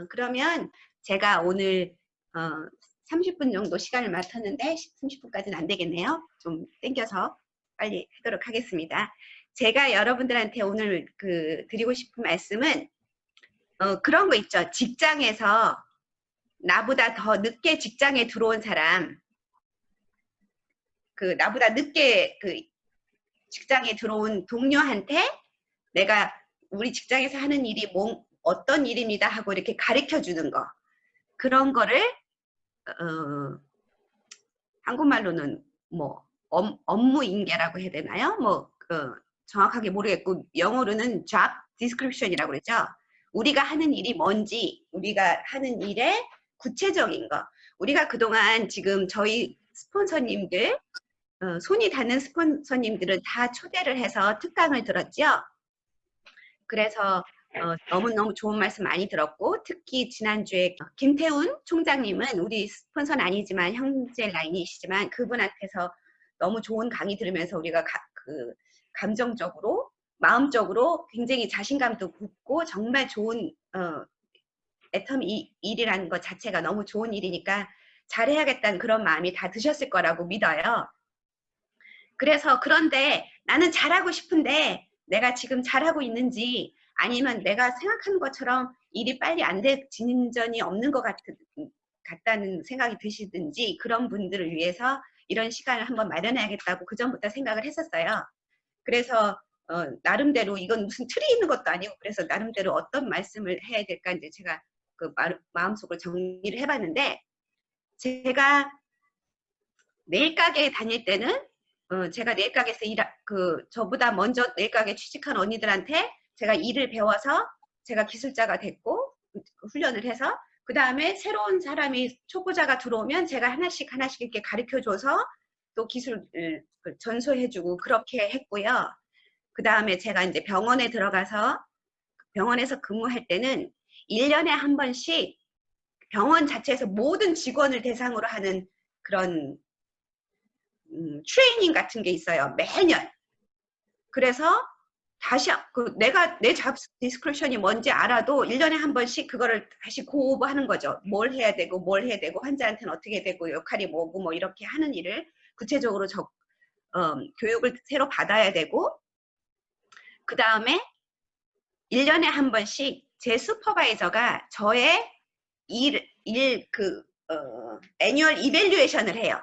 그러면 제가 오늘 30분 정도 시간을 맡았는데 30분까지는 안 되겠네요. 좀 땡겨서 빨리 하도록 하겠습니다. 제가 여러분들한테 오늘 드리고 싶은 말씀은 그런 거 있죠. 직장에서 나보다 더 늦게 직장에 들어온 사람, 나보다 늦게 직장에 들어온 동료한테 내가 우리 직장에서 하는 일이 어떤 일입니다 하고 이렇게 가르쳐 주는 거. 그런 거를 한국말로는 뭐 업무 인계라고 해야 되나요? 정확하게 모르겠고 영어로는 job description이라고 그러죠. 우리가 하는 일이 뭔지, 우리가 하는 일의 구체적인 거. 우리가 그동안 지금 저희 스폰서님들, 손이 닿는 스폰서님들은 다 초대를 해서 특강을 들었죠. 그래서 너무너무 좋은 말씀 많이 들었고, 특히 지난주에 김태훈 총장님은 우리 스폰서는 아니지만 형제 라인이시지만 그분한테서 너무 좋은 강의 들으면서 우리가 감정적으로, 마음적으로 굉장히 자신감도 붙고 정말 좋은 애텀 일이라는 것 자체가 너무 좋은 일이니까 잘해야겠다는 그런 마음이 다 드셨을 거라고 믿어요. 그래서 그런데 나는 잘하고 싶은데 내가 지금 잘하고 있는지 아니면 내가 생각하는 것처럼 일이 빨리 안 될 진전이 없는 것 같다는 생각이 드시든지 그런 분들을 위해서 이런 시간을 한번 마련해야겠다고 그전부터 생각을 했었어요. 그래서 나름대로 이건 무슨 틀이 있는 것도 아니고 그래서 나름대로 어떤 말씀을 해야 될까 이제 제가 마음속으로 정리를 해봤는데 제가 네일 가게에 다닐 때는 제가 네일 가게에서 저보다 먼저 네일 가게 취직한 언니들한테 제가 일을 배워서 제가 기술자가 됐고 훈련을 해서 그 다음에 새로운 사람이 초보자가 들어오면 제가 하나씩 이렇게 가르쳐줘서 또 기술을 전수해주고 그렇게 했고요. 그 다음에 제가 이제 병원에 들어가서 병원에서 근무할 때는 1년에 한 번씩 병원 자체에서 모든 직원을 대상으로 하는 그런 트레이닝 같은 게 있어요. 매년. 그래서 다시 내가 내 잡 디스크리션이 뭔지 알아도 1년에 한 번씩 그거를 다시 고오버하는 거죠. 뭘 해야 되고 환자한테는 어떻게 되고 역할이 뭐고 뭐 이렇게 하는 일을 구체적으로 교육을 새로 받아야 되고 그 다음에 1년에 한 번씩 제 슈퍼바이저가 저의 애뉴얼 이밸류에이션을 해요.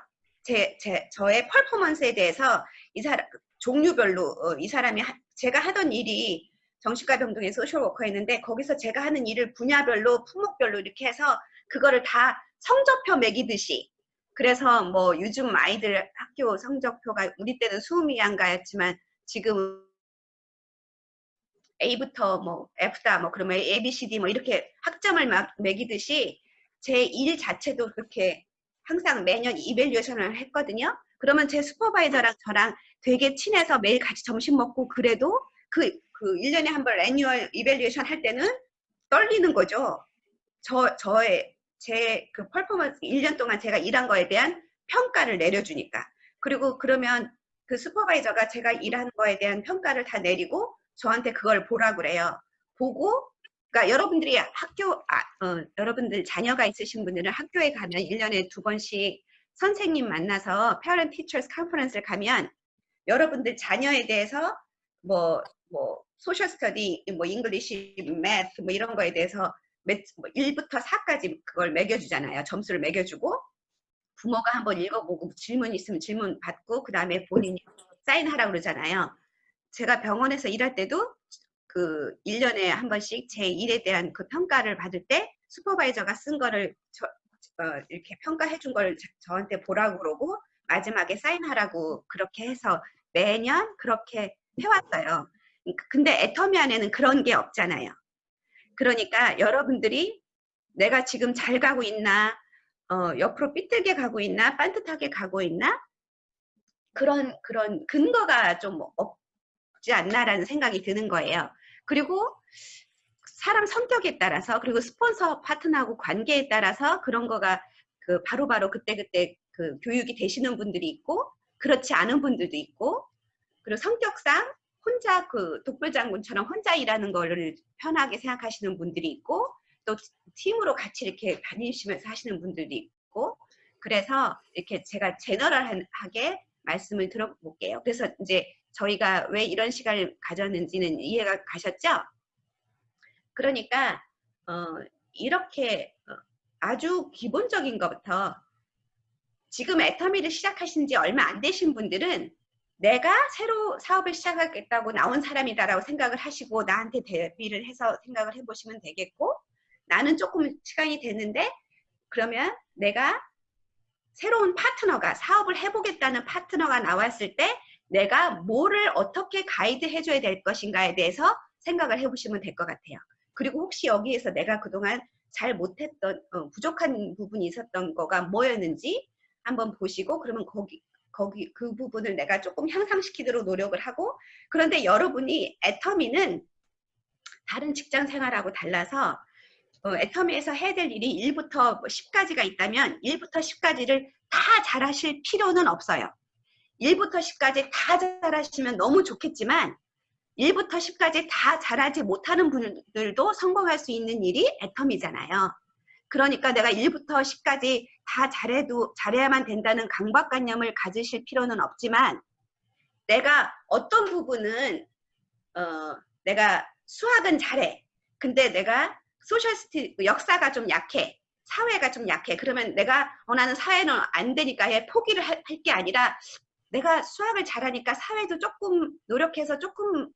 저의 퍼포먼스에 대해서 종류별로 이 사람이 제가 하던 일이 정신과 병동의 소셜워커였는데 거기서 제가 하는 일을 분야별로 품목별로 이렇게 해서 그거를 다 성적표 매기듯이 그래서 뭐 요즘 아이들 학교 성적표가 우리 때는 수음이안가였지만 지금 A부터 뭐 F다 뭐 그러면 A, B, C, D 뭐 이렇게 학점을 막 매기듯이 제 일 자체도 그렇게 항상 매년 이밸류에이션을 했거든요. 그러면 제 슈퍼바이저랑 저랑 되게 친해서 매일 같이 점심 먹고 그래도 그 1년에 한 번 애뉴얼 이밸류에이션 할 때는 떨리는 거죠. 제 퍼포먼스 1년 동안 제가 일한 거에 대한 평가를 내려주니까. 그리고 그러면 그 슈퍼바이저가 제가 일한 거에 대한 평가를 다 내리고 저한테 그걸 보라 그래요. 보고 그러니까 여러분들이 여러분들 자녀가 있으신 분들은 학교에 가면 1년에 2번씩 선생님 만나서 Parent Teachers Conference를 가면 여러분들 자녀에 대해서 소셜 스터디, 잉글리시, 매스 이런 거에 대해서 1부터 4까지 그걸 매겨주잖아요. 점수를 매겨주고 부모가 한번 읽어보고 질문 있으면 질문 받고 그 다음에 본인이 사인하라고 그러잖아요. 제가 병원에서 일할 때도 1년에 한 번씩 제 일에 대한 그 평가를 받을 때 슈퍼바이저가 쓴 거를 이렇게 평가해 준 걸 저한테 보라고 그러고 마지막에 사인하라고 그렇게 해서 매년 그렇게 해왔어요. 근데 애터미 안에는 그런 게 없잖아요. 그러니까 여러분들이 내가 지금 잘 가고 있나 옆으로 삐뚤게 가고 있나 반듯하게 가고 있나 그런 근거가 좀 없지 않나라는 생각이 드는 거예요. 그리고 사람 성격에 따라서 그리고 스폰서 파트너하고 관계에 따라서 그런 거가 바로바로 그때그때 교육이 되시는 분들이 있고 그렇지 않은 분들도 있고 그리고 성격상 혼자 독불장군처럼 혼자 일하는 거를 편하게 생각하시는 분들이 있고 또 팀으로 같이 이렇게 다니시면서 하시는 분들도 있고, 그래서 이렇게 제가 제너럴하게 말씀을 들어볼게요. 그래서 이제 저희가 왜 이런 시간을 가졌는지는 이해가 가셨죠? 그러니까 이렇게 아주 기본적인 것부터, 지금 애터미를 시작하신 지 얼마 안 되신 분들은 내가 새로 사업을 시작하겠다고 나온 사람이다라고 생각을 하시고 나한테 대비를 해서 생각을 해보시면 되겠고, 나는 조금 시간이 됐는데 그러면 내가 새로운 파트너가, 사업을 해보겠다는 파트너가 나왔을 때 내가 뭐를 어떻게 가이드 해줘야 될 것인가에 대해서 생각을 해보시면 될 것 같아요. 그리고 혹시 여기에서 내가 그동안 잘 못했던 부족한 부분이 있었던 거가 뭐였는지 한번 보시고, 그러면 거기 그 부분을 내가 조금 향상시키도록 노력을 하고, 그런데 여러분이 애터미는 다른 직장 생활하고 달라서 애터미에서 해야 될 일이 1부터 10까지가 있다면 1부터 10까지를 다 잘하실 필요는 없어요. 1부터 10까지 다 잘하시면 너무 좋겠지만 1부터 10까지 다 잘하지 못하는 분들도 성공할 수 있는 일이 애터미잖아요. 그러니까 내가 1부터 10까지 다 잘해야만 된다는 강박관념을 가지실 필요는 없지만, 내가 어떤 부분은 내가 수학은 잘해. 근데 내가 역사가 좀 약해. 사회가 좀 약해. 그러면 내가 나는 사회는 안 되니까 포기를 할 게 아니라, 내가 수학을 잘하니까 사회도 조금 노력해서 조금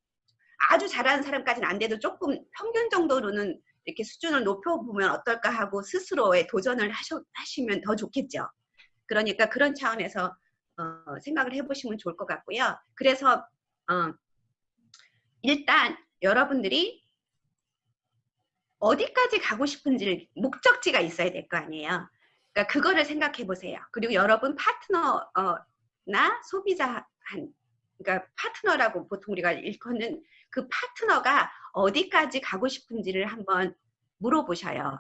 아주 잘하는 사람까지는 안 돼도 조금 평균 정도로는 이렇게 수준을 높여보면 어떨까 하고 스스로의 도전을 하시면 더 좋겠죠. 그러니까 그런 차원에서 생각을 해보시면 좋을 것 같고요. 그래서 일단 여러분들이 어디까지 가고 싶은지 목적지가 있어야 될 거 아니에요. 그러니까 그거를 생각해 보세요. 그리고 여러분 파트너나 그러니까 파트너라고 보통 우리가 일컫는 그 파트너가 어디까지 가고 싶은지를 한번 물어보셔요.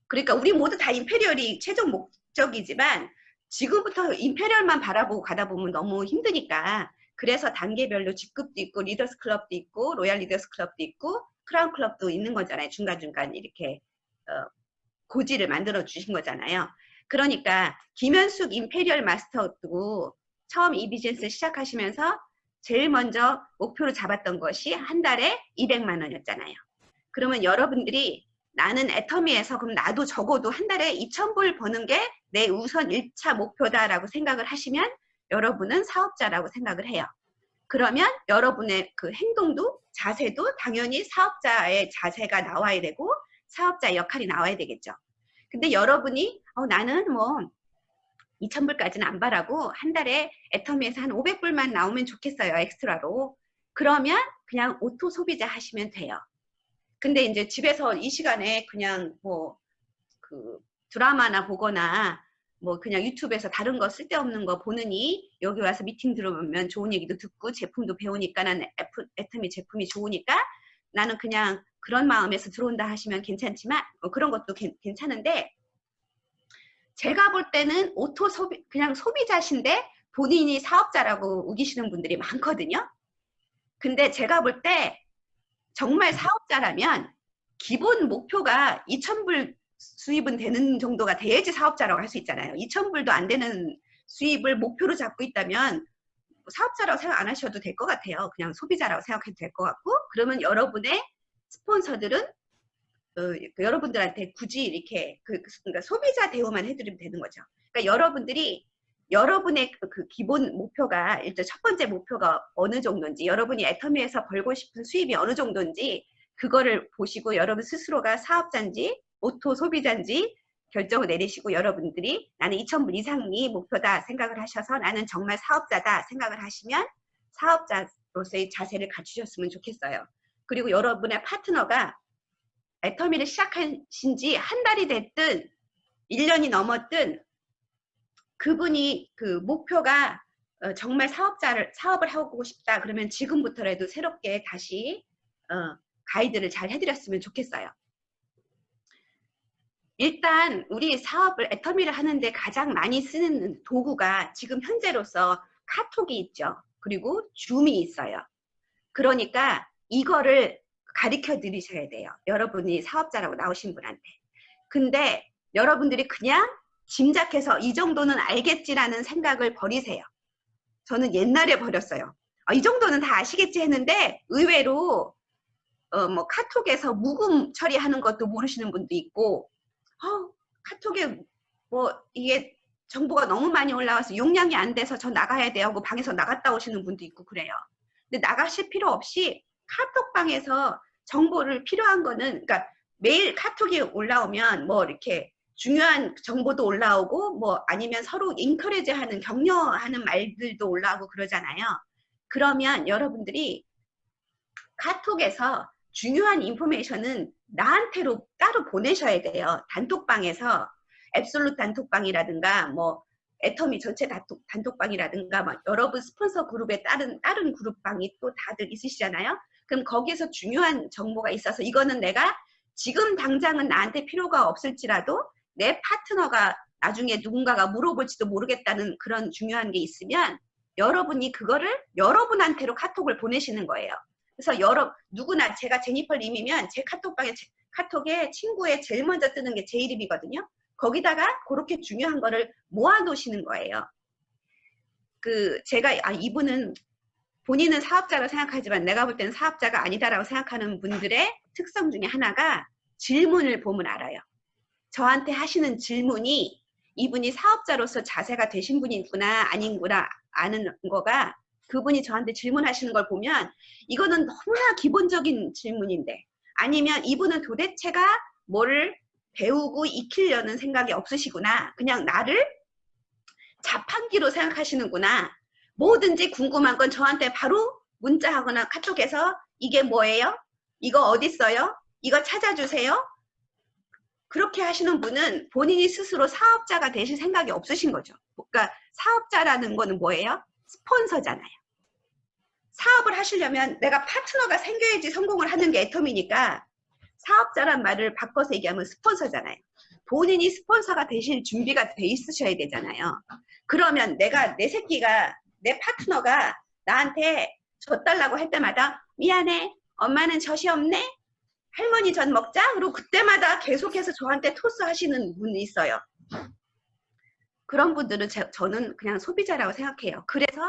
그러니까 우리 모두 다 임페리얼이 최종 목적이지만 지금부터 임페리얼만 바라보고 가다 보면 너무 힘드니까, 그래서 단계별로 G급도 있고 리더스 클럽도 있고 로얄 리더스 클럽도 있고 크라운 클럽도 있는 거잖아요. 중간중간 이렇게 고지를 만들어 주신 거잖아요. 그러니까 김현숙 임페리얼 마스터도 처음 이 비즈니스 시작하시면서 제일 먼저 목표로 잡았던 것이 한 달에 200만 원이었잖아요. 그러면 여러분들이 나는 애터미에서 그럼 나도 적어도 한 달에 2,000불 버는 게 내 우선 1차 목표다라고 생각을 하시면 여러분은 사업자라고 생각을 해요. 그러면 여러분의 그 행동도 자세도 당연히 사업자의 자세가 나와야 되고 사업자 역할이 나와야 되겠죠. 근데 여러분이 나는 뭐 2,000불까지는 안 바라고 한 달에 애터미에서 한 500불만 나오면 좋겠어요. 엑스트라로. 그러면 그냥 오토 소비자 하시면 돼요. 근데 이제 집에서 이 시간에 그냥 뭐 그 드라마나 보거나 뭐 그냥 유튜브에서 다른 거 쓸데없는 거 보느니 여기 와서 미팅 들어보면 좋은 얘기도 듣고 제품도 배우니까 나는 애터미 제품이 좋으니까 나는 그냥 그런 마음에서 들어온다 하시면 괜찮지만 그런 것도 괜찮은데, 제가 볼 때는 그냥 소비자신데 본인이 사업자라고 우기시는 분들이 많거든요. 근데 제가 볼 때 정말 사업자라면 기본 목표가 2,000불 수입은 되는 정도가 돼야지 사업자라고 할 수 있잖아요. 2,000불도 안 되는 수입을 목표로 잡고 있다면 사업자라고 생각 안 하셔도 될 것 같아요. 그냥 소비자라고 생각해도 될 것 같고, 그러면 여러분의 스폰서들은 여러분들한테 굳이 이렇게 그러니까 소비자 대우만 해드리면 되는 거죠. 그러니까 여러분들이 여러분의 그 기본 목표가, 일단 첫 번째 목표가 어느 정도인지, 여러분이 애터미에서 벌고 싶은 수입이 어느 정도인지 그거를 보시고 여러분 스스로가 사업자인지 오토 소비자인지 결정을 내리시고, 여러분들이 나는 2,000불 이상이 목표다 생각을 하셔서 나는 정말 사업자다 생각을 하시면 사업자로서의 자세를 갖추셨으면 좋겠어요. 그리고 여러분의 파트너가 애터미를 시작하신 지 한 달이 됐든 1년이 넘었든 그분이 그 목표가 정말 사업을 하고 싶다 그러면 지금부터라도 새롭게 다시 가이드를 잘 해드렸으면 좋겠어요. 일단 우리 사업을 애터미를 하는데 가장 많이 쓰는 도구가 지금 현재로서 카톡이 있죠. 그리고 줌이 있어요. 그러니까 이거를 가르쳐 드리셔야 돼요. 여러분이 사업자라고 나오신 분한테. 근데 여러분들이 그냥 짐작해서 이 정도는 알겠지라는 생각을 버리세요. 저는 옛날에 버렸어요. 이 정도는 다 아시겠지 했는데 의외로 뭐 카톡에서 묵음 처리하는 것도 모르시는 분도 있고 카톡에 뭐 이게 정보가 너무 많이 올라와서 용량이 안 돼서 저 나가야 돼요 하고 방에서 나갔다 오시는 분도 있고 그래요. 근데 나가실 필요 없이 카톡방에서 정보를 필요한 거는 그러니까 매일 카톡이 올라오면 뭐 이렇게 중요한 정보도 올라오고 뭐 아니면 서로 인커레지하는 격려하는 말들도 올라오고 그러잖아요. 그러면 여러분들이 카톡에서 중요한 인포메이션은 나한테로 따로 보내셔야 돼요. 단톡방에서 앱솔루트 단톡방이라든가 뭐 애터미 전체 단톡방이라든가 막 여러분 스폰서 그룹에 다른 그룹방이 또 다들 있으시잖아요. 그럼 거기에서 중요한 정보가 있어서 이거는 내가 지금 당장은 나한테 필요가 없을지라도 내 파트너가 나중에 누군가가 물어볼지도 모르겠다는 그런 중요한 게 있으면 여러분이 그거를 여러분한테로 카톡을 보내시는 거예요. 그래서 누구나 제가 제니펄 님이면 제 카톡에 친구에 제일 먼저 뜨는 게 제 이름이거든요. 거기다가 그렇게 중요한 거를 모아 놓으시는 거예요. 제가 이분은 본인은 사업자라고 생각하지만 내가 볼 때는 사업자가 아니다라고 생각하는 분들의 특성 중에 하나가 질문을 보면 알아요. 저한테 하시는 질문이 이분이 사업자로서 자세가 되신 분이구나 아닌구나 아는 거가 그분이 저한테 질문하시는 걸 보면 이거는 너무나 기본적인 질문인데 아니면 이분은 도대체가 뭐를 배우고 익히려는 생각이 없으시구나. 그냥 나를 자판기로 생각하시는구나. 뭐든지 궁금한 건 저한테 바로 문자하거나 카톡에서 이게 뭐예요? 이거 어디 있어요? 이거 찾아주세요. 그렇게 하시는 분은 본인이 스스로 사업자가 되실 생각이 없으신 거죠. 그러니까 사업자라는 거는 뭐예요? 스폰서잖아요. 사업을 하시려면 내가 파트너가 생겨야지 성공을 하는 게 애텀이니까 사업자란 말을 바꿔서 얘기하면 스폰서잖아요. 본인이 스폰서가 되실 준비가 돼 있으셔야 되잖아요. 그러면 내 새끼가 내 파트너가 나한테 젖 달라고 할 때마다 미안해 엄마는 젖이 없네 할머니 젖 먹자 그리고 그때마다 계속해서 저한테 토스 하시는 분이 있어요. 그런 분들은 저는 그냥 소비자라고 생각해요. 그래서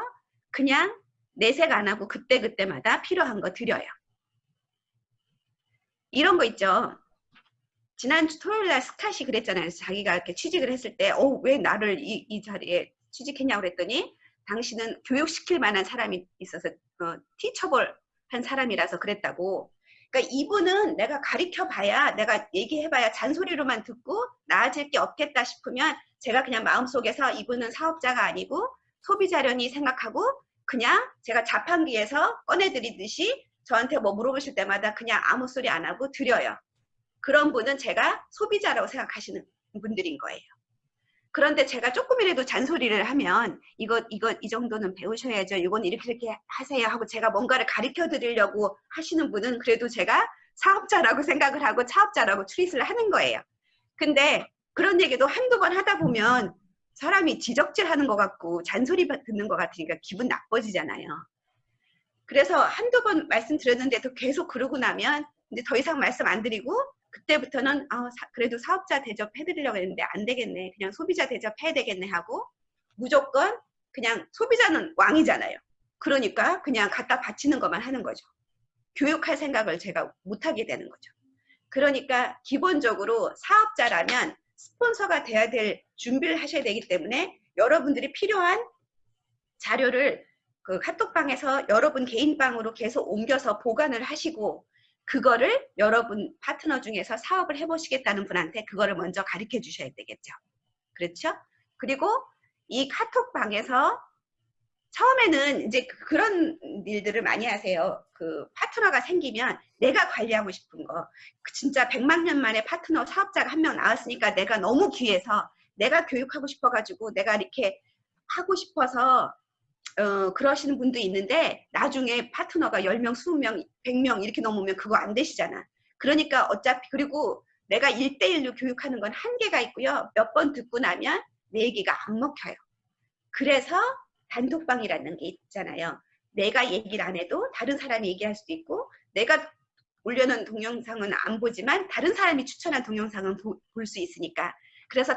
그냥 내색 안 하고 그때그때마다 필요한 거 드려요. 이런 거 있죠. 지난주 토요일날 스캇이 그랬잖아요. 자기가 이렇게 취직을 했을 때 왜 나를 이 자리에 취직했냐고 그랬더니 당신은 교육시킬 만한 사람이 있어서 티처블 한 사람이라서 그랬다고. 그러니까 이분은 내가 가르쳐봐야 내가 얘기해봐야 잔소리로만 듣고 나아질 게 없겠다 싶으면 제가 그냥 마음속에서 이분은 사업자가 아니고 소비자려니 생각하고 그냥 제가 자판기에서 꺼내드리듯이 저한테 뭐 물어보실 때마다 그냥 아무 소리 안 하고 드려요. 그런 분은 제가 소비자라고 생각하시는 분들인 거예요. 그런데 제가 조금이라도 잔소리를 하면 이 정도는 배우셔야죠. 이건 이렇게 하세요 하고 제가 뭔가를 가르쳐 드리려고 하시는 분은 그래도 제가 사업자라고 생각을 하고 사업자라고 트릿을 하는 거예요. 근데 그런 얘기도 한두 번 하다 보면 사람이 지적질하는 것 같고 잔소리 듣는 것 같으니까 기분 나빠지잖아요. 그래서 한두 번 말씀드렸는데도 계속 그러고 나면 이제 더 이상 말씀 안 드리고 그때부터는 그래도 사업자 대접해드리려고 했는데 안 되겠네. 그냥 소비자 대접해야 되겠네 하고 무조건 그냥 소비자는 왕이잖아요. 그러니까 그냥 갖다 바치는 것만 하는 거죠. 교육할 생각을 제가 못하게 되는 거죠. 그러니까 기본적으로 사업자라면 스폰서가 돼야 될 준비를 하셔야 되기 때문에 여러분들이 필요한 자료를 그 카톡방에서 여러분 개인방으로 계속 옮겨서 보관을 하시고 그거를 여러분 파트너 중에서 사업을 해보시겠다는 분한테 그거를 먼저 가르쳐 주셔야 되겠죠. 그렇죠? 그리고 이 카톡방에서 처음에는 이제 그런 일들을 많이 하세요. 그 파트너가 생기면 내가 관리하고 싶은 거. 진짜 100만 년 만에 파트너 사업자가 한 명 나왔으니까 내가 너무 귀해서 내가 교육하고 싶어가지고 내가 이렇게 하고 싶어서 그러시는 분도 있는데 나중에 파트너가 10명, 20명, 100명 이렇게 넘으면 그거 안 되시잖아. 그러니까 어차피 그리고 내가 1대1로 교육하는 건 한계가 있고요. 몇 번 듣고 나면 내 얘기가 안 먹혀요. 그래서 단톡방이라는 게 있잖아요. 내가 얘기를 안 해도 다른 사람이 얘기할 수도 있고 내가 올려놓은 동영상은 안 보지만 다른 사람이 추천한 동영상은 볼 수 있으니까. 그래서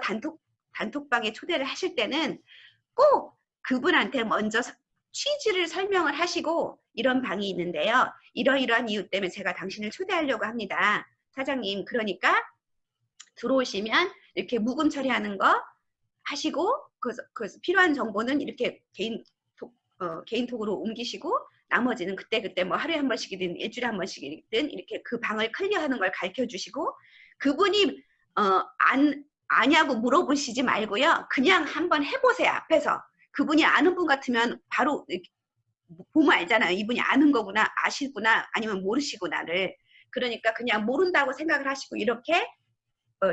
단톡방에 초대를 하실 때는 꼭 그분한테 먼저 취지를 설명을 하시고 이런 방이 있는데요. 이러이러한 이유 때문에 제가 당신을 초대하려고 합니다. 사장님, 그러니까 들어오시면 이렇게 묵음 처리하는 거 하시고 그래서 필요한 정보는 이렇게 개인톡으로 옮기시고 나머지는 그때 뭐 하루에 한 번씩이든 일주일에 한 번씩이든 이렇게 그 방을 클리어하는 걸 가르쳐 주시고 그분이 아냐고 물어보시지 말고요. 그냥 한번 해보세요. 앞에서. 그분이 아는 분 같으면 바로 보면 알잖아요. 이분이 아는 거구나, 아시구나, 아니면 모르시구나를. 그러니까 그냥 모른다고 생각을 하시고 이렇게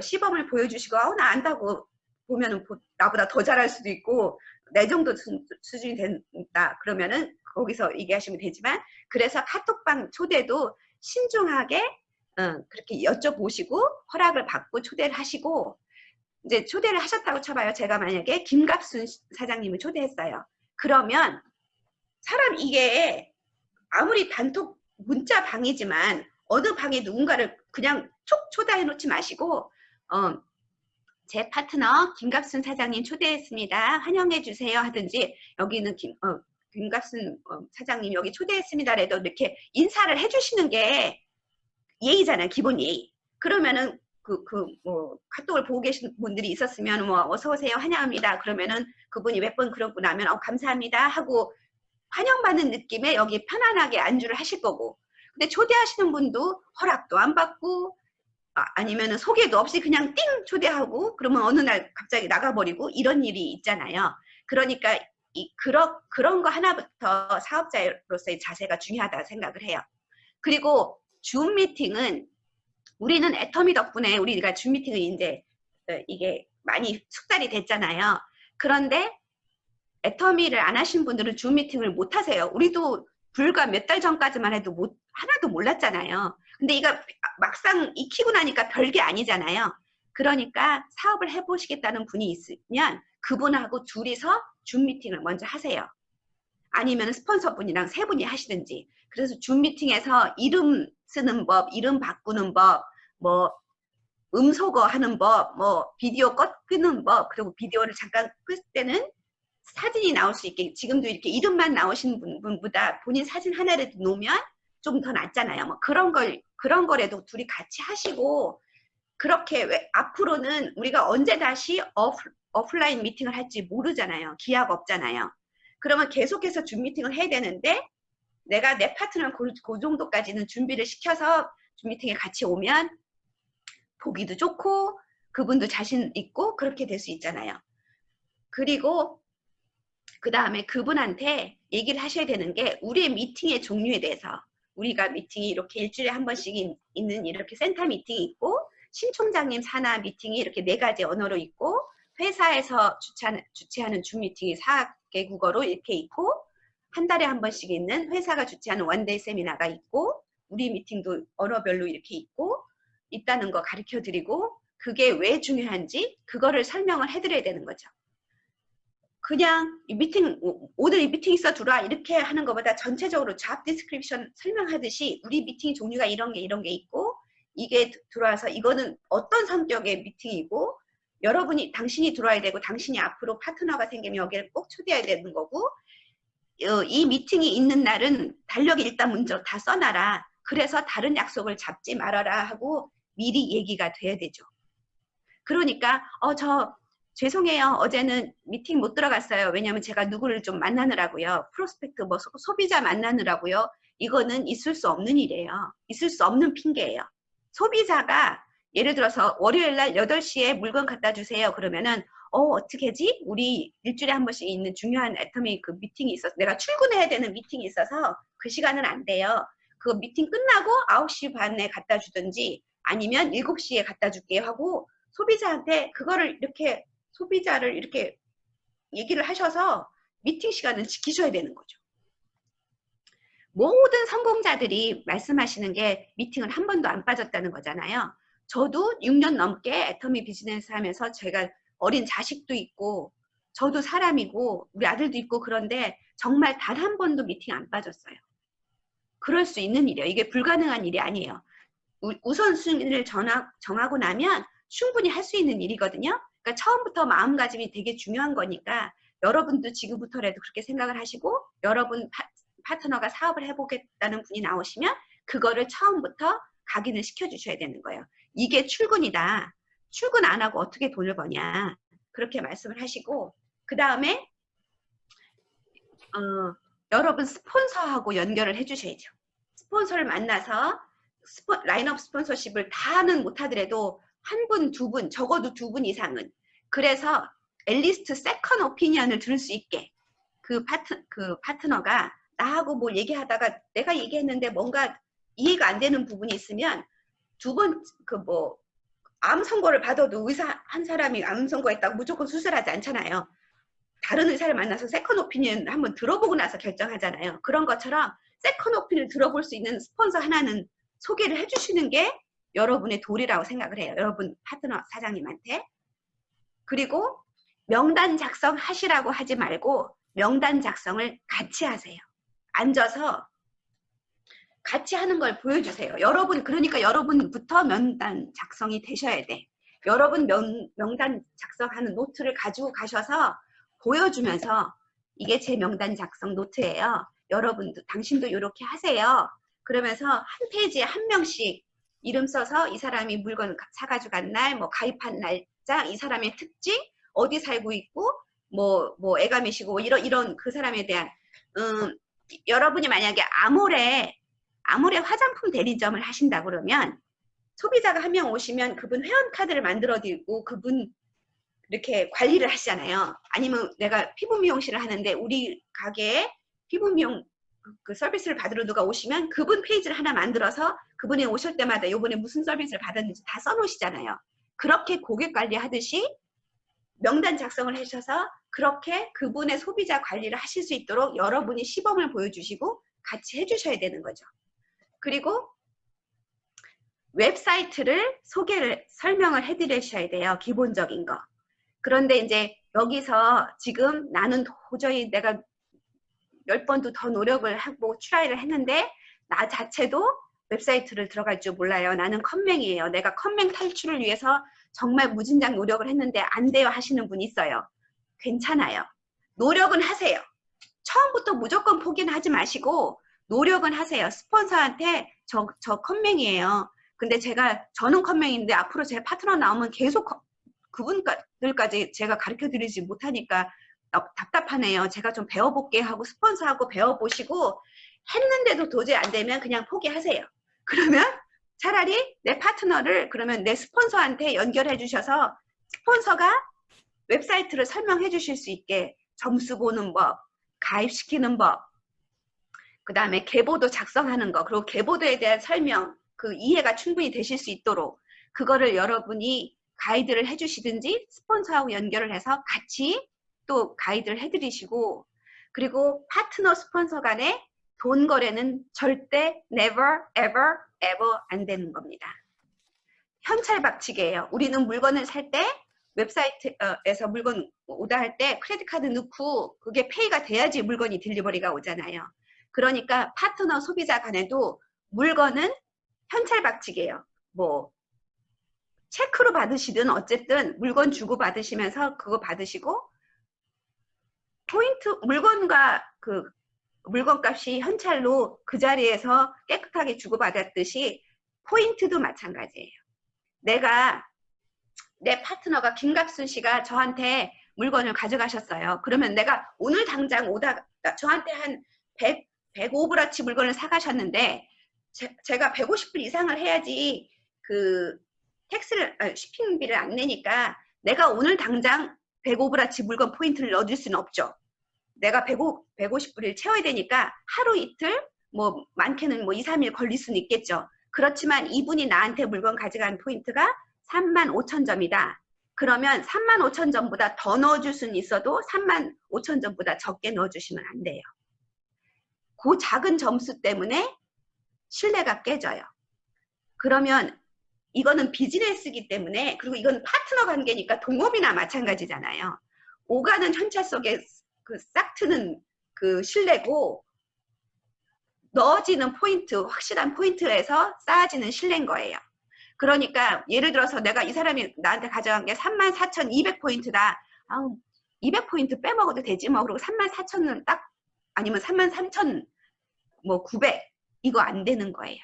시범을 보여주시고 나 안다고 보면은 나보다 더 잘할 수도 있고 내 정도 수준이 된다 그러면은 거기서 얘기하시면 되지만 그래서 카톡방 초대도 신중하게 그렇게 여쭤보시고 허락을 받고 초대를 하시고 이제 초대를 하셨다고 쳐봐요. 제가 만약에 김갑순 사장님을 초대했어요. 그러면 사람 이게 아무리 단톡 문자 방이지만 어느 방에 누군가를 그냥 촉 초대해 놓지 마시고 제 파트너 김갑순 사장님 초대했습니다. 환영해 주세요 하든지 여기는 김갑순 사장님 여기 초대했습니다라도 이렇게 인사를 해주시는 게 예의잖아요. 기본 예의. 그러면은 뭐 카톡을 보고 계신 분들이 있었으면 뭐 어서 오세요 환영합니다. 그러면은 그분이 몇 번 그러고 나면 감사합니다 하고 환영받는 느낌에 여기 편안하게 안주를 하실 거고 근데 초대하시는 분도 허락도 안 받고 아니면은 소개도 없이 그냥 띵 초대하고 그러면 어느 날 갑자기 나가버리고 이런 일이 있잖아요. 그러니까 그런 거 하나부터 사업자로서의 자세가 중요하다 생각을 해요. 그리고 줌 미팅은 우리는 애터미 덕분에 우리가 줌 미팅을 이제 이게 많이 숙달이 됐잖아요. 그런데 애터미를 안 하신 분들은 줌 미팅을 못 하세요. 우리도 불과 몇 달 전까지만 해도 하나도 몰랐잖아요. 근데 이거 막상 익히고 나니까 별게 아니잖아요. 그러니까 사업을 해보시겠다는 분이 있으면 그분하고 둘이서 줌 미팅을 먼저 하세요. 아니면 스폰서분이랑 세 분이 하시든지. 그래서 줌 미팅에서 이름 쓰는 법, 이름 바꾸는 법, 뭐 음소거 하는 법, 뭐 비디오 끄는 법, 그리고 비디오를 잠깐 끌 때는 사진이 나올 수 있게 지금도 이렇게 이름만 나오신 분보다 본인 사진 하나라도 놓으면 좀 더 낫잖아요. 뭐 그런 거라도 둘이 같이 하시고 그렇게 앞으로는 우리가 언제 다시 오프라인 미팅을 할지 모르잖아요. 기약 없잖아요. 그러면 계속해서 줌 미팅을 해야 되는데 내가 내 파트너는 그 정도까지는 준비를 시켜서 줌 미팅에 같이 오면 보기도 좋고 그분도 자신 있고 그렇게 될 수 있잖아요. 그리고 그 다음에 그분한테 얘기를 하셔야 되는 게 우리의 미팅의 종류에 대해서 우리가 미팅이 이렇게 일주일에 한 번씩 있는 이렇게 센터 미팅이 있고 신총장님 산하 미팅이 이렇게 4가지 언어로 있고 회사에서 주최하는 줌 미팅이 4개 국어로 이렇게 있고 한 달에 한 번씩 있는 회사가 주최하는 원데이 세미나가 있고 우리 미팅도 언어별로 이렇게 있다는 거 가르쳐 드리고 그게 왜 중요한지 그거를 설명을 해드려야 되는 거죠. 그냥 오늘 이 미팅 있어 들어와 이렇게 하는 것보다 전체적으로 잡 디스크립션 설명하듯이 우리 미팅 종류가 이런 게 있고 이게 들어와서 이거는 어떤 성격의 미팅이고 당신이 들어와야 되고 당신이 앞으로 파트너가 생기면 여기를 꼭 초대해야 되는 거고 이 미팅이 있는 날은 달력에 일단 먼저 다 써놔라. 그래서 다른 약속을 잡지 말아라 하고 미리 얘기가 돼야 되죠. 그러니까 죄송해요. 어제는 미팅 못 들어갔어요. 왜냐하면 제가 누구를 좀 만나느라고요. 프로스펙트 뭐 소비자 만나느라고요. 이거는 있을 수 없는 일이에요. 있을 수 없는 핑계예요. 소비자가 예를 들어서 월요일 날 8시에 물건 갖다 주세요. 그러면은 어떻게 하지? 우리 일주일에 한 번씩 있는 중요한 애터미 그 미팅이 있어서 내가 출근해야 되는 미팅이 있어서 그 시간은 안 돼요. 그 미팅 끝나고 9시 반에 갖다 주든지 아니면 7시에 갖다 줄게요 하고 소비자한테 소비자를 이렇게 얘기를 하셔서 미팅 시간을 지키셔야 되는 거죠. 모든 성공자들이 말씀하시는 게 미팅을 한 번도 안 빠졌다는 거잖아요. 저도 6년 넘게 애터미 비즈니스 하면서 제가 어린 자식도 있고 저도 사람이고 우리 아들도 있고 그런데 정말 단 한 번도 미팅 안 빠졌어요. 그럴 수 있는 일이에요. 이게 불가능한 일이 아니에요. 우선순위를 정하고 나면 충분히 할 수 있는 일이거든요. 그러니까 처음부터 마음가짐이 되게 중요한 거니까 여러분도 지금부터라도 그렇게 생각을 하시고 여러분 파트너가 사업을 해보겠다는 분이 나오시면 그거를 처음부터 각인을 시켜주셔야 되는 거예요. 이게 출근이다. 출근 안 하고 어떻게 돈을 버냐. 그렇게 말씀을 하시고 그 다음에 여러분 스폰서하고 연결을 해주셔야죠. 스폰서를 만나서 라인업 스폰서십을 다는 못하더라도 한 분, 두 분, 적어도 두 분 이상은 그래서 앨리스트 세컨 오피니언을 들을 수 있게 그 파트너가 나하고 뭘 얘기하다가 내가 얘기했는데 뭔가 이해가 안 되는 부분이 있으면 두 번 암 선고를 받아도 의사 한 사람이 암 선고했다고 무조건 수술하지 않잖아요. 다른 의사를 만나서 세컨 오피니언 한번 들어보고 나서 결정하잖아요. 그런 것처럼 세컨 오피니언을 들어볼 수 있는 스폰서 하나는 소개를 해주시는 게 여러분의 도리라고 생각을 해요. 여러분 파트너 사장님한테. 그리고 명단 작성하시라고 하지 말고 명단 작성을 같이 하세요. 앉아서 같이 하는 걸 보여주세요. 여러분 그러니까 여러분부터 명단 작성이 되셔야 돼. 여러분 명단 작성하는 노트를 가지고 가셔서 보여주면서 이게 제 명단 작성 노트예요. 여러분도 당신도 이렇게 하세요. 그러면서 한 페이지에 한 명씩 이름 써서 이 사람이 물건 사가지고 간 날, 뭐 가입한 날짜, 이 사람의 특징, 어디 살고 있고, 뭐 애가 몇이고 이런 그 사람에 대한 여러분이 만약에 아모레 화장품 대리점을 하신다 그러면 소비자가 한 명 오시면 그분 회원카드를 만들어 드리고 그분 이렇게 관리를 하시잖아요. 아니면 내가 피부 미용실을 하는데 우리 가게에 피부 미용 그 서비스를 받으러 누가 오시면 그분 페이지를 하나 만들어서 그분이 오실 때마다 요번에 무슨 서비스를 받았는지 다 써놓으시잖아요. 그렇게 고객 관리하듯이 명단 작성을 하셔서 그렇게 그분의 소비자 관리를 하실 수 있도록 여러분이 시범을 보여주시고 같이 해주셔야 되는 거죠. 그리고 웹사이트를 설명을 해드리셔야 돼요. 기본적인 거. 그런데 이제 여기서 지금 나는 도저히 내가 10번도 더 노력을 하고 트라이를 했는데 나 자체도 웹사이트를 들어갈 줄 몰라요. 나는 컴맹이에요. 내가 컴맹 탈출을 위해서 정말 무진장 노력을 했는데 안 돼요 하시는 분이 있어요. 괜찮아요. 노력은 하세요. 처음부터 무조건 포기는 하지 마시고 노력은 하세요. 스폰서한테 저 컴맹이에요. 근데 저는 컴맹인데 앞으로 제 파트너 나오면 계속 그분들까지 제가 가르쳐 드리지 못하니까 답답하네요. 제가 좀 배워볼게 하고 스폰서하고 배워보시고 했는데도 도저히 안 되면 그냥 포기하세요. 그러면 차라리 내 파트너를 그러면 내 스폰서한테 연결해 주셔서 스폰서가 웹사이트를 설명해 주실 수 있게 점수 보는 법, 가입시키는 법, 그 다음에 계보도 작성하는 거, 그리고 계보도에 대한 설명, 그 이해가 충분히 되실 수 있도록 그거를 여러분이 가이드를 해주시든지 스폰서하고 연결을 해서 같이 또 가이드를 해드리시고 그리고 파트너 스폰서 간에 돈 거래는 절대 never ever ever 안 되는 겁니다. 현찰 박치기예요. 우리는 물건을 살 때 웹사이트에서 물건 오다 할 때 크레딧 카드 넣고 그게 페이가 돼야지 물건이 딜리버리가 오잖아요. 그러니까 파트너 소비자 간에도 물건은 현찰 박치기예요. 뭐 체크로 받으시든 어쨌든 물건 주고 받으시면서 그거 받으시고 포인트 물건과 그 물건값이 현찰로 그 자리에서 깨끗하게 주고받았듯이 포인트도 마찬가지예요. 내 파트너가 김갑순 씨가 저한테 물건을 가져가셨어요. 그러면 내가 오늘 당장 오다가 저한테 한 105브라치 물건을 사가셨는데 제가 150불 이상을 해야지 그 쇼핑비를 안 내니까 내가 오늘 당장 105브라치 물건 포인트를 넣어줄 수는 없죠. 내가 150불을 채워야 되니까 하루 이틀 뭐 많게는 뭐 2, 3일 걸릴 수는 있겠죠. 그렇지만 이분이 나한테 물건 가져간 포인트가 35,000점이다. 그러면 35,000점보다 더 넣어줄 수는 있어도 35,000점보다 적게 넣어주시면 안 돼요. 그 작은 점수 때문에 신뢰가 깨져요. 그러면 이거는 비즈니스이기 때문에 그리고 이건 파트너 관계니까 동업이나 마찬가지잖아요. 오가는 현찰 속에 그 싹 트는 그 신뢰고 넣어지는 포인트, 확실한 포인트에서 쌓아지는 신뢰인 거예요. 그러니까 예를 들어서 내가 이 사람이 나한테 가져간 게 34,200포인트다. 아우, 200포인트 빼먹어도 되지 뭐. 그리고 34,000은 딱, 아니면 33,000 뭐 900 이거 안 되는 거예요.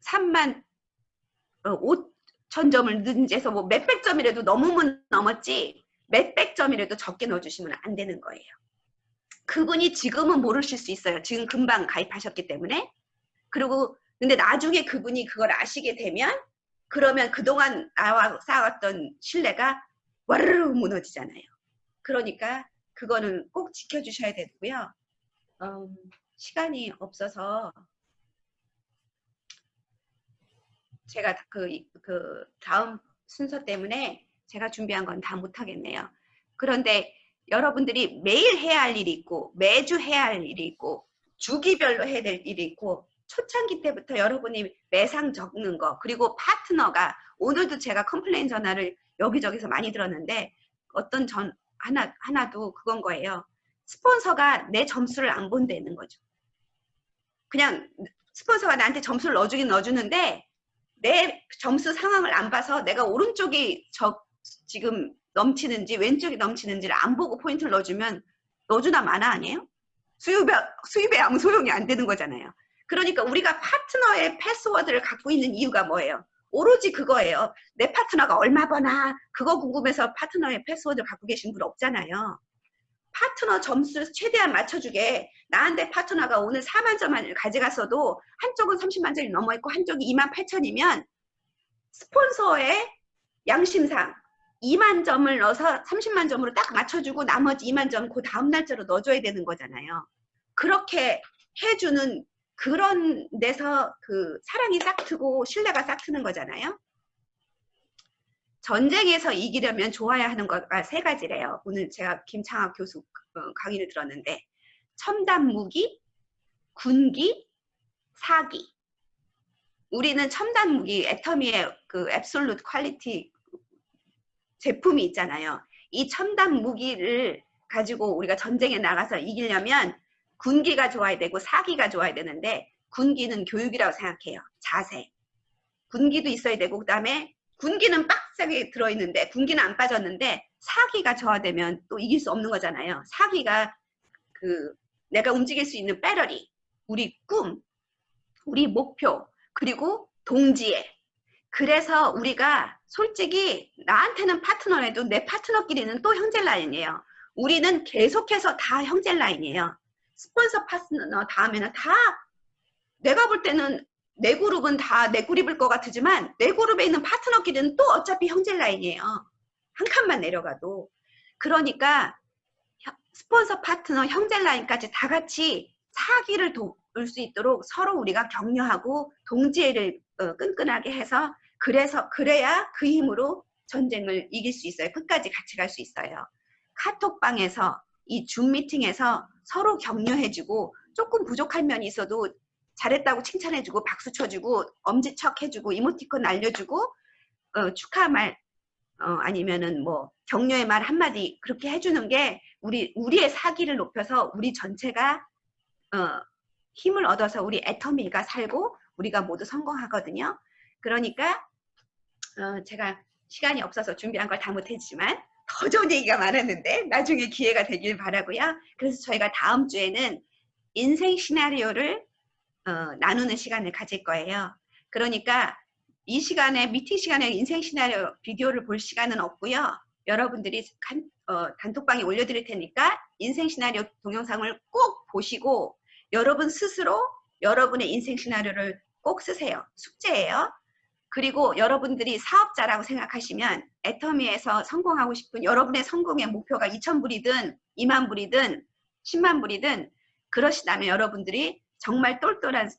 35,000점을 넣은지 해서 뭐 몇백 점이라도 넘으면 넘었지 몇백 점이라도 적게 넣어주시면 안 되는 거예요. 그분이 지금은 모르실 수 있어요. 지금 금방 가입하셨기 때문에. 그리고 근데 나중에 그분이 그걸 아시게 되면 그러면 그동안 나와 쌓았던 신뢰가 와르르 무너지잖아요. 그러니까 그거는 꼭 지켜주셔야 되고요. 시간이 없어서 제가 그 다음 순서 때문에 제가 준비한 건 다 못하겠네요. 그런데 여러분들이 매일 해야 할 일이 있고 매주 해야 할 일이 있고 주기별로 해야 될 일이 있고 초창기 때부터 여러분이 매상 적는 거 그리고 파트너가 오늘도 제가 컴플레인 전화를 여기저기서 많이 들었는데 어떤 하나도 그건 거예요. 스폰서가 내 점수를 안 본다는 거죠. 그냥 스폰서가 나한테 점수를 넣어주긴 넣어주는데 내 점수 상황을 안 봐서 내가 오른쪽이 지금 넘치는지 왼쪽이 넘치는지를 안 보고 포인트를 넣어주면 넣어주나 마나 아니에요? 수입에 아무 소용이 안 되는 거잖아요. 그러니까 우리가 파트너의 패스워드를 갖고 있는 이유가 뭐예요? 오로지 그거예요. 내 파트너가 얼마 버나 그거 궁금해서 파트너의 패스워드를 갖고 계신 분 없잖아요. 파트너 점수 최대한 맞춰주게 나한테 파트너가 오늘 4만 점을 가져갔어도 한쪽은 30만 점이 넘어있고 한쪽이 28,000이면 스폰서의 양심상 2만 점을 넣어서 30만 점으로 딱 맞춰주고 나머지 2만 점 그 다음 날짜로 넣어줘야 되는 거잖아요. 그렇게 해주는 그런 데서 그 사랑이 싹 트고 신뢰가 싹 트는 거잖아요. 전쟁에서 이기려면 좋아야 하는 거가 3가지래요. 오늘 제가 김창학 교수 강의를 들었는데 첨단 무기, 군기, 사기. 우리는 첨단 무기, 애터미의 그 앱솔루트 퀄리티 제품이 있잖아요. 이 첨단 무기를 가지고 우리가 전쟁에 나가서 이기려면 군기가 좋아야 되고 사기가 좋아야 되는데 군기는 교육이라고 생각해요. 자세. 군기도 있어야 되고 그 다음에 군기는 빡세게 들어있는데 군기는 안 빠졌는데 사기가 저하되면 또 이길 수 없는 거잖아요. 사기가 그 내가 움직일 수 있는 배러리, 우리 꿈, 우리 목표, 그리고 동지애. 그래서 우리가 솔직히 나한테는 파트너라도 내 파트너끼리는 또 형제 라인이에요. 우리는 계속해서 다 형제 라인이에요. 스폰서 파트너 다음에는 다 내가 볼 때는 내 그룹은 다 내 그룹일 것 같지만 내 그룹에 있는 파트너끼리는 또 어차피 형제 라인이에요. 한 칸만 내려가도. 그러니까 스폰서 파트너 형제 라인까지 다 같이 사기를 도울 수 있도록 서로 우리가 격려하고 동지애를 끈끈하게 해서 그래야 그 힘으로 전쟁을 이길 수 있어요. 끝까지 같이 갈 수 있어요. 카톡방에서 이 줌 미팅에서 서로 격려해주고 조금 부족한 면이 있어도 잘했다고 칭찬해주고 박수 쳐주고 엄지척 해주고 이모티콘 알려주고 축하 말 아니면은 뭐 격려의 말 한마디 그렇게 해주는 게 우리의 사기를 높여서 우리 전체가 힘을 얻어서 우리 애터미가 살고 우리가 모두 성공하거든요. 그러니까 제가 시간이 없어서 준비한 걸 다 못했지만 더 좋은 얘기가 많았는데 나중에 기회가 되길 바라고요. 그래서 저희가 다음 주에는 인생 시나리오를 나누는 시간을 가질 거예요. 그러니까 이 시간에 미팅 시간에 인생 시나리오 비디오를 볼 시간은 없고요. 여러분들이 단톡방에 올려드릴 테니까 인생 시나리오 동영상을 꼭 보시고 여러분 스스로 여러분의 인생 시나리오를 꼭 쓰세요. 숙제예요. 그리고 여러분들이 사업자라고 생각하시면 애터미에서 성공하고 싶은 여러분의 성공의 목표가 2,000불이든 2만 불이든 10만 불이든 그러시다면 여러분들이 정말 똘똘한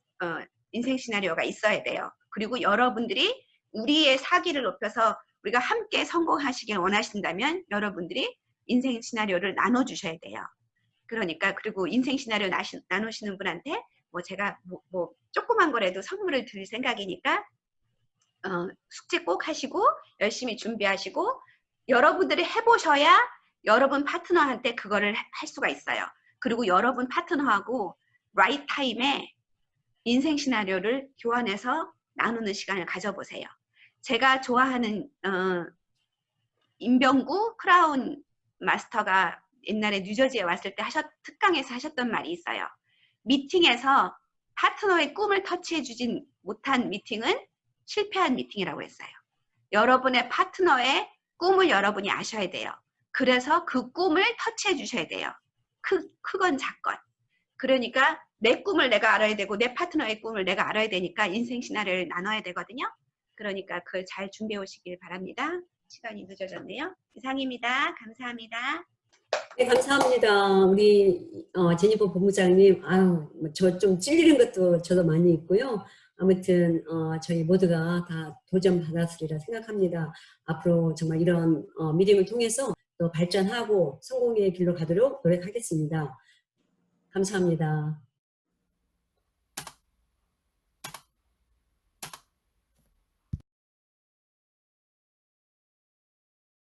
인생 시나리오가 있어야 돼요. 그리고 여러분들이 우리의 사기를 높여서 우리가 함께 성공하시길 원하신다면 여러분들이 인생 시나리오를 나눠주셔야 돼요. 그러니까 그리고 인생 시나리오 나누시는 분한테 뭐 제가 뭐 조그만 거라도 선물을 드릴 생각이니까 숙제 꼭 하시고 열심히 준비하시고 여러분들이 해보셔야 여러분 파트너한테 그거를 할 수가 있어요. 그리고 여러분 파트너하고 right 타임에 인생 시나리오를 교환해서 나누는 시간을 가져보세요. 제가 좋아하는 임병구 크라운 마스터가 옛날에 뉴저지에 왔을 때 특강에서 하셨던 말이 있어요. 미팅에서 파트너의 꿈을 터치해주진 못한 미팅은 실패한 미팅이라고 했어요. 여러분의 파트너의 꿈을 여러분이 아셔야 돼요. 그래서 그 꿈을 터치해 주셔야 돼요. 크건 작건. 그러니까 내 꿈을 내가 알아야 되고 내 파트너의 꿈을 내가 알아야 되니까 인생 시나리오를 나눠야 되거든요. 그러니까 그걸 잘 준비해 오시길 바랍니다. 시간이 늦어졌네요. 이상입니다. 감사합니다. 네, 감사합니다. 우리 제니퍼 본부장님, 아유, 저 좀 찔리는 것도 저도 많이 있고요. 아무튼 저희 모두가 다 도전받았으리라 생각합니다. 앞으로 정말 이런 미팅을 통해서 또 발전하고 성공의 길로 가도록 노력하겠습니다. 감사합니다.